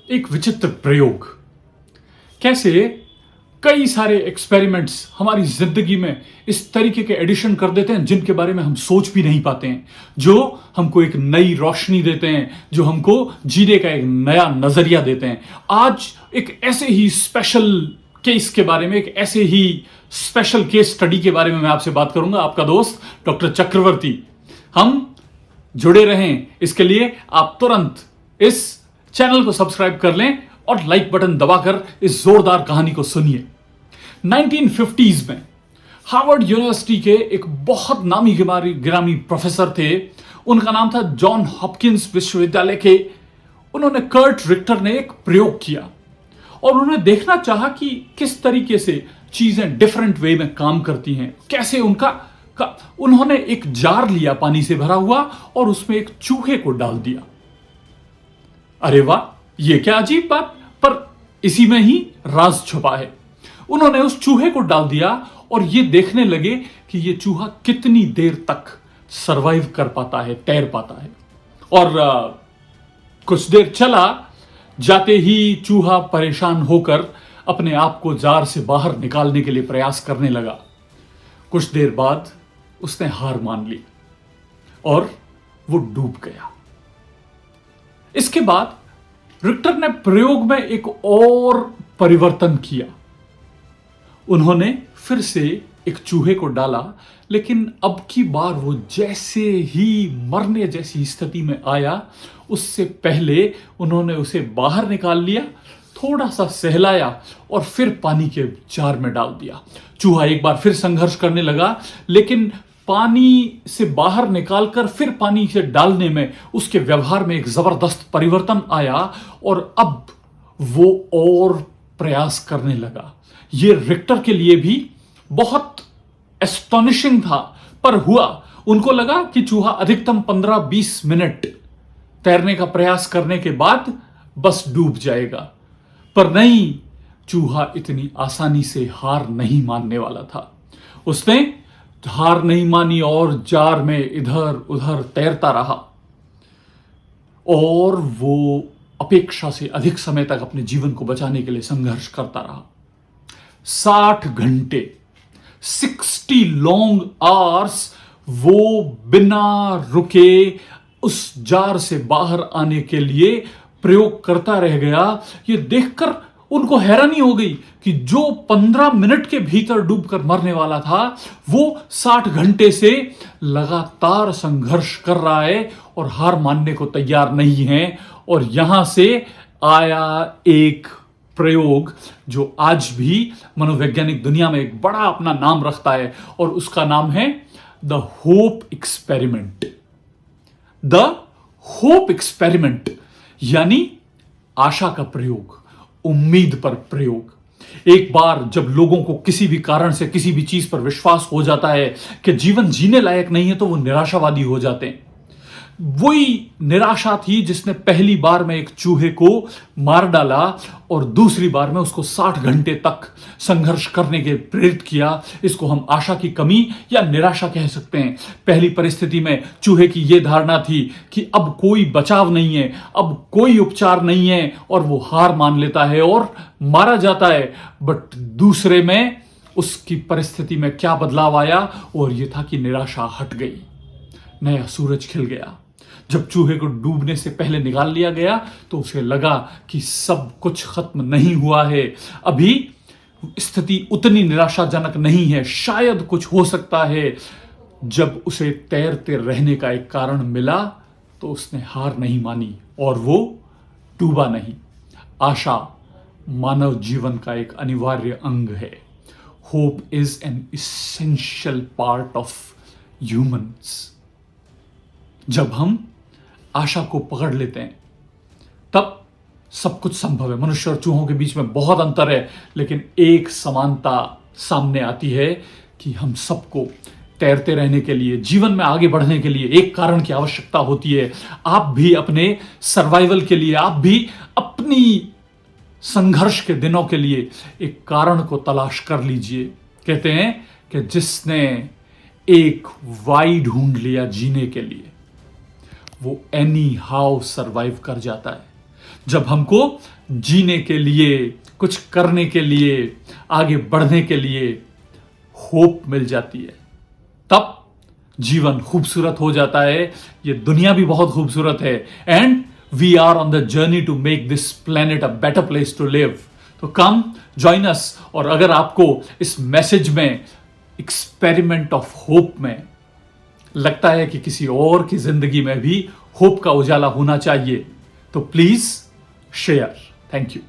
एक विचित्र प्रयोग। कैसे कई सारे एक्सपेरिमेंट्स हमारी जिंदगी में इस तरीके के एडिशन कर देते हैं जिनके बारे में हम सोच भी नहीं पाते हैं, जो हमको एक नई रोशनी देते हैं, जो हमको जीने का एक नया नजरिया देते हैं। आज एक ऐसे ही स्पेशल केस के बारे में, एक ऐसे ही स्पेशल केस स्टडी के बारे में मैं आपसे बात करूंगा। आपका दोस्त डॉक्टर चक्रवर्ती। हम जुड़े रहें, इसके लिए आप तुरंत इस चैनल को सब्सक्राइब कर लें और लाइक बटन दबाकर इस जोरदार कहानी को सुनिए। 1950s में हार्वर्ड यूनिवर्सिटी के एक बहुत नामी गिरामी प्रोफेसर थे। उनका नाम था जॉन हॉपकिंस विश्वविद्यालय के। उन्होंने कर्ट रिक्टर ने एक प्रयोग किया और उन्होंने देखना चाहा कि किस तरीके से चीजें डिफरेंट वे में काम करती हैं, कैसे उन्होंने एक जार लिया पानी से भरा हुआ और उसमें एक चूहे को डाल दिया। अरे वाह, यह क्या अजीब बात, पर इसी में ही राज छुपा है। उन्होंने उस चूहे को डाल दिया और यह देखने लगे कि यह चूहा कितनी देर तक सरवाइव कर पाता है, तैर पाता है। और कुछ देर चला, जाते ही चूहा परेशान होकर अपने आप को जार से बाहर निकालने के लिए प्रयास करने लगा। कुछ देर बाद उसने हार मान ली और वो डूब गया। इसके बाद रिक्टर ने प्रयोग में एक और परिवर्तन किया। उन्होंने फिर से एक चूहे को डाला, लेकिन अब की बार वो जैसे ही मरने जैसी स्थिति में आया, उससे पहले उन्होंने उसे बाहर निकाल लिया, थोड़ा सा सहलाया और फिर पानी के जार में डाल दिया। चूहा एक बार फिर संघर्ष करने लगा, लेकिन पानी से बाहर निकालकर फिर पानी से डालने में उसके व्यवहार में एक जबरदस्त परिवर्तन आया और अब वो और प्रयास करने लगा। ये रिक्टर के लिए भी बहुत एस्टॉनिशिंग था, पर हुआ। उनको लगा कि चूहा अधिकतम 15-20 मिनट तैरने का प्रयास करने के बाद बस डूब जाएगा, पर नहीं, चूहा इतनी आसानी से हार नहीं मानने वाला था। उसने हार नहीं मानी और जार में इधर उधर तैरता रहा और वो अपेक्षा से अधिक समय तक अपने जीवन को बचाने के लिए संघर्ष करता रहा। 60 घंटे, 60 लॉन्ग आवर्स वो बिना रुके उस जार से बाहर आने के लिए प्रयोग करता रह गया। ये देखकर उनको हैरानी हो गई कि जो 15 मिनट के भीतर डूबकर मरने वाला था, वो 60 घंटे से लगातार संघर्ष कर रहा है और हार मानने को तैयार नहीं है। और यहां से आया एक प्रयोग जो आज भी मनोवैज्ञानिक दुनिया में एक बड़ा अपना नाम रखता है, और उसका नाम है the hope experiment. The hope experiment यानी आशा का प्रयोग, उम्मीद पर प्रयोग। एक बार जब लोगों को किसी भी कारण से किसी भी चीज पर विश्वास हो जाता है कि जीवन जीने लायक नहीं है, तो वो निराशावादी हो जाते हैं। वही निराशा थी जिसने पहली बार में एक चूहे को मार डाला और दूसरी बार में उसको 60 घंटे तक संघर्ष करने के प्रेरित किया। इसको हम आशा की कमी या निराशा कह सकते हैं। पहली परिस्थिति में चूहे की यह धारणा थी कि अब कोई बचाव नहीं है, अब कोई उपचार नहीं है, और वो हार मान लेता है और मारा जाता है। बट दूसरे में उसकी परिस्थिति में क्या बदलाव आया, और यह था कि निराशा हट गई, नया सूरज खिल गया। जब चूहे को डूबने से पहले निकाल लिया गया तो उसे लगा कि सब कुछ खत्म नहीं हुआ है, अभी स्थिति उतनी निराशाजनक नहीं है, शायद कुछ हो सकता है। जब उसे तैरते रहने का एक कारण मिला तो उसने हार नहीं मानी और वो डूबा नहीं। आशा मानव जीवन का एक अनिवार्य अंग है। Hope is an essential part of humans. जब हम आशा को पकड़ लेते हैं तब सब कुछ संभव है। मनुष्य और चूहों के बीच में बहुत अंतर है, लेकिन एक समानता सामने आती है कि हम सबको तैरते रहने के लिए, जीवन में आगे बढ़ने के लिए एक कारण की आवश्यकता होती है। आप भी अपने सर्वाइवल के लिए, आप भी अपनी संघर्ष के दिनों के लिए एक कारण को तलाश कर लीजिए। कहते हैं कि जिसने एक वाई ढूंढ लिया जीने के लिए, वो एनी हाउ सरवाइव कर जाता है। जब हमको जीने के लिए, कुछ करने के लिए, आगे बढ़ने के लिए होप मिल जाती है, तब जीवन खूबसूरत हो जाता है। ये दुनिया भी बहुत खूबसूरत है and we are on the journey to make this planet a better place to live. तो कम जॉइन अस। और अगर आपको इस मैसेज में, एक्सपेरिमेंट ऑफ होप में लगता है कि किसी और की जिंदगी में भी होप का उजाला होना चाहिए, तो प्लीज शेयर। Thank you.